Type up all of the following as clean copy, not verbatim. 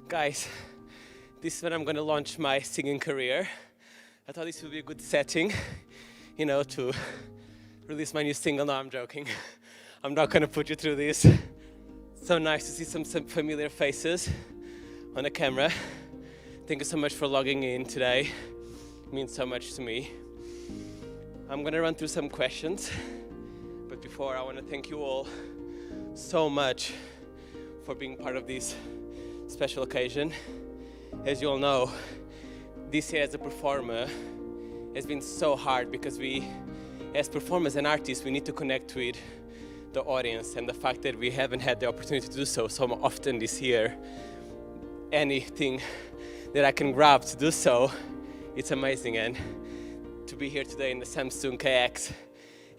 Guys, this is when I'm going to launch my singing career. I thought this would be a good setting, to release my new single. No, I'm joking. I'm not going to put you through this. So nice to see some familiar faces on the camera. Thank you so much for logging in today. It means so much to me. I'm going to run through some questions, but before, I want to thank you all so much for being part of this special occasion. As you all know, this year as a performer has been so hard because we, as performers and artists, we need to connect with the audience, and the fact that we haven't had the opportunity to do so often this year, anything that I can grab to do so, it's amazing. And to be here today in the Samsung KX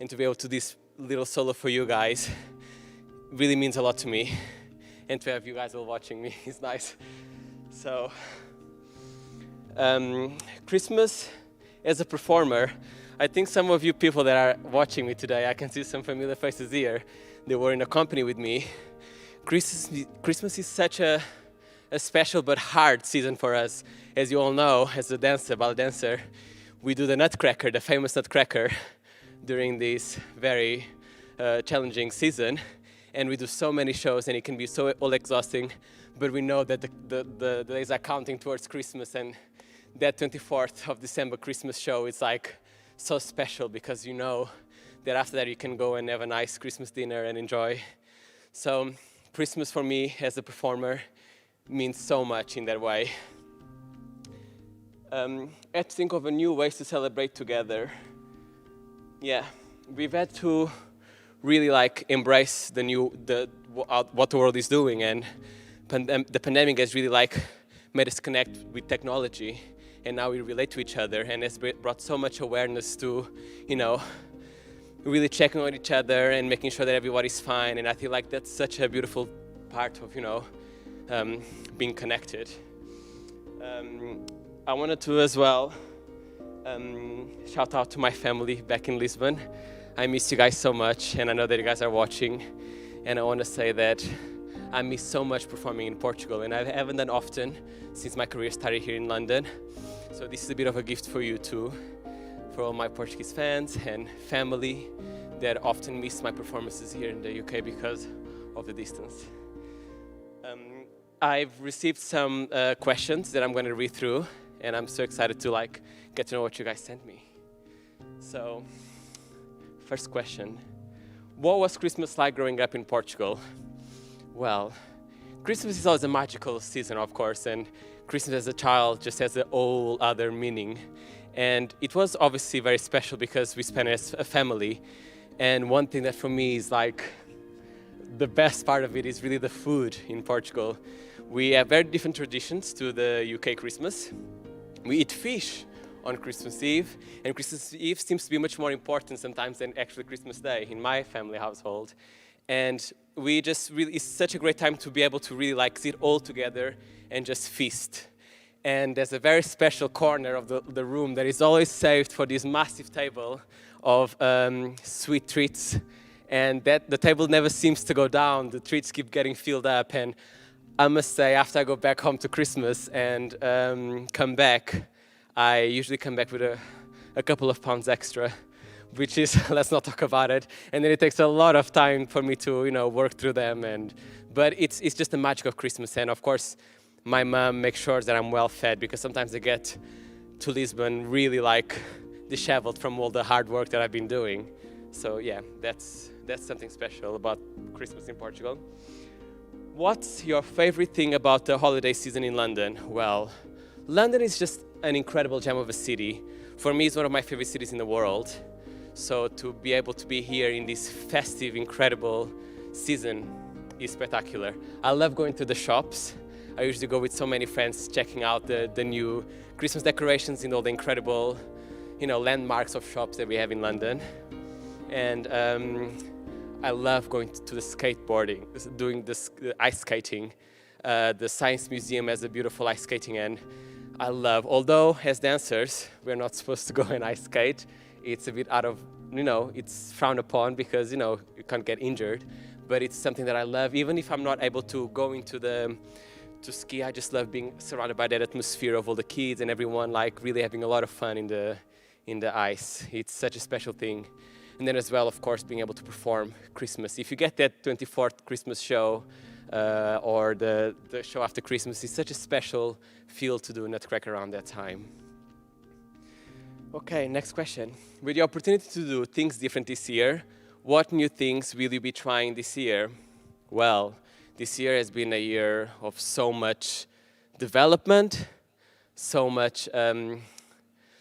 and to be able to do this little solo for you guys really means a lot to me. And to have you guys all watching me is nice. So, Christmas as a performer, I think some of you people that are watching me today, I can see some familiar faces here. They were in a company with me. Christmas is such a special but hard season for us. As you all know, as a dancer, ballet dancer, we do the nutcracker, the famous nutcracker, during this very challenging season. And we do so many shows, and it can be so all exhausting. But we know that the days are counting towards Christmas, and that 24th of December Christmas show is like so special because you know that after that you can go and have a nice Christmas dinner and enjoy. So Christmas for me as a performer means so much in that way. I had to think of a new ways to celebrate together. Yeah, we've had to really embrace what the world is doing, and the pandemic has really made us connect with technology, and now we relate to each other, and has brought so much awareness to really checking on each other and making sure that everybody's fine. And I feel like that's such a beautiful part of being connected. I wanted to as well shout out to my family back in Lisbon. I miss you guys so much, and I know that you guys are watching, and I want to say that I miss so much performing in Portugal, and I haven't done often since my career started here in London. So this is a bit of a gift for you too, for all my Portuguese fans and family that often miss my performances here in the UK because of the distance. I've received some questions that I'm going to read through, and I'm so excited to get to know what you guys sent me. So, first question, what was Christmas like growing up in Portugal? Well, Christmas is always a magical season, of course, and Christmas as a child just has a whole other meaning. And it was obviously very special because we spent it as a family. And one thing that for me is the best part of it is really the food in Portugal. We have very different traditions to the UK Christmas. We eat fish on Christmas Eve, and Christmas Eve seems to be much more important sometimes than actually Christmas Day in my family household. And we just really, it's such a great time to be able to really sit all together and just feast. And there's a very special corner of the room that is always saved for this massive table of sweet treats. And that the table never seems to go down. The treats keep getting filled up. And I must say, after I go back home to Christmas and come back, I usually come back with a couple of pounds extra, which is, let's not talk about it. And then it takes a lot of time for me to, work through them. But it's just the magic of Christmas. And of course, my mom makes sure that I'm well fed, because sometimes I get to Lisbon really disheveled from all the hard work that I've been doing. So yeah, that's something special about Christmas in Portugal. What's your favorite thing about the holiday season in London? Well, London is just an incredible gem of a city. For me, it's one of my favorite cities in the world. So to be able to be here in this festive, incredible season is spectacular. I love going to the shops. I usually go with so many friends checking out the new Christmas decorations in all the incredible, landmarks of shops that we have in London. And I love going to the skateboarding, doing the ice skating. The Science Museum has a beautiful ice skating, and I love, although as dancers, we're not supposed to go and ice skate. It's a bit out of, it's frowned upon because, you can't get injured. But it's something that I love, even if I'm not able to go into to ski. I just love being surrounded by that atmosphere of all the kids and everyone like really having a lot of fun in the ice. It's such a special thing. And then as well, of course, being able to perform Christmas. If you get that 24th Christmas show or the show after Christmas, it's such a special feel to do Nutcracker around that time. Okay, next question. With the opportunity to do things different this year, what new things will you be trying this year? Well, this year has been a year of so much development, so much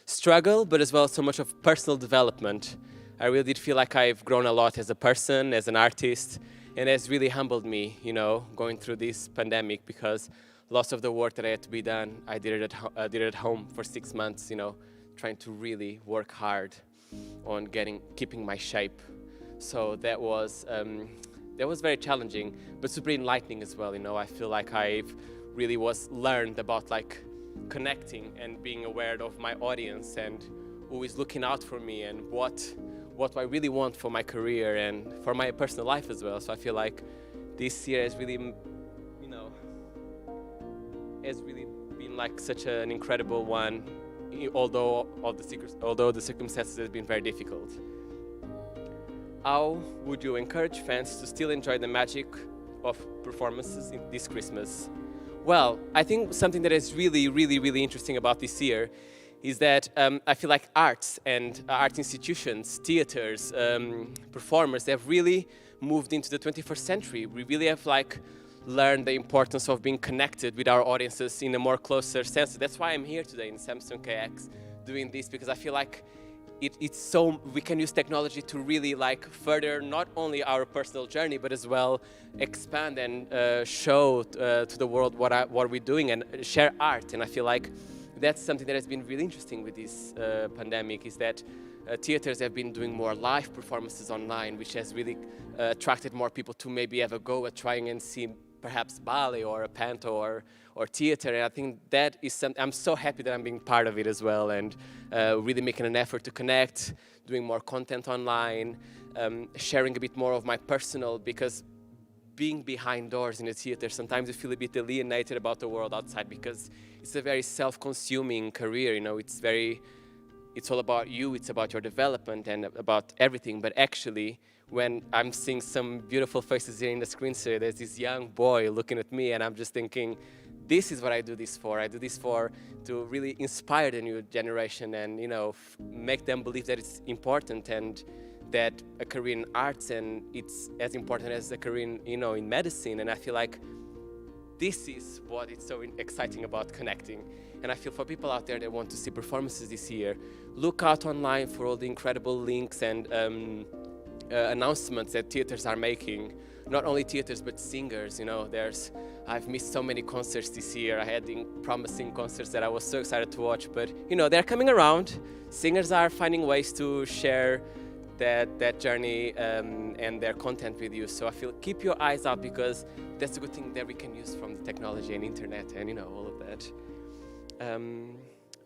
struggle, but as well so much of personal development. I really did feel like I've grown a lot as a person, as an artist, and it has really humbled me, you know, going through this pandemic, because lots of the work that I had to be done, I did it at home for 6 months, you know, trying to really work hard on keeping my shape. So that was very challenging, but super enlightening as well, you know. I feel like I've really learned about like connecting and being aware of my audience and who is looking out for me and what I really want for my career and for my personal life as well. So I feel like this year has really, you know, has really been like such an incredible one, although the circumstances have been very difficult. How would you encourage fans to still enjoy the magic of performances this Christmas? Well, I think something that is really, really, really interesting about this year is that I feel like arts and art institutions, theaters, performers, they have really moved into the 21st century. We really have like learned the importance of being connected with our audiences in a more closer sense. That's why I'm here today in Samsung KX doing this, because I feel like it's so we can use technology to really like further not only our personal journey, but as well expand and show to the world what we're doing and share art. And I feel like that's something that has been really interesting with this pandemic, is that theaters have been doing more live performances online, which has really attracted more people to maybe have a go at trying and see perhaps ballet or a panto or theater. And I think that is something, I'm so happy that I'm being part of it as well, and really making an effort to connect, doing more content online, sharing a bit more of my personal, because being behind doors in a theater, sometimes you feel a bit alienated about the world outside, because it's a very self-consuming career, you know, it's all about you, it's about your development and about everything. But actually, when I'm seeing some beautiful faces here in the screen, so there's this young boy looking at me, and I'm just thinking, this is what I do this for. I do this to really inspire the new generation and, you know, make them believe that it's important and that a career in arts and it's as important as a career in, you know, in medicine. And I feel like this is what is so exciting about connecting. And I feel for people out there that want to see performances this year, look out online for all the incredible links and announcements that theaters are making. Not only theaters, but singers, you know. I've missed so many concerts this year. I had promising concerts that I was so excited to watch, but, you know, they're coming around. Singers are finding ways to share that journey and their content with you. So I feel keep your eyes out, because that's a good thing that we can use from the technology and internet and, you know, all of that.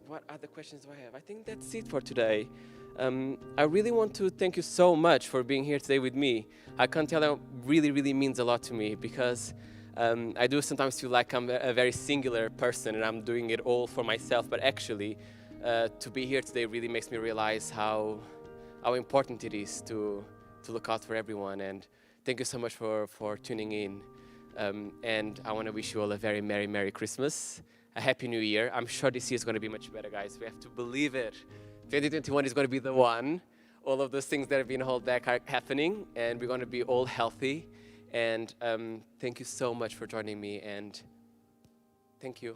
What other questions do I have? I think that's it for today. I really want to thank you so much for being here today with me. I can't tell you, it really, really means a lot to me, because I do sometimes feel like I'm a very singular person and I'm doing it all for myself, but actually to be here today really makes me realize how important it is to look out for everyone. And thank you so much for tuning in. And I want to wish you all a very Merry, Merry Christmas, a Happy New Year. I'm sure this year is going to be much better, guys. We have to believe it. 2021 is going to be the one. All of those things that have been held back are happening, and we're going to be all healthy. And thank you so much for joining me, and thank you.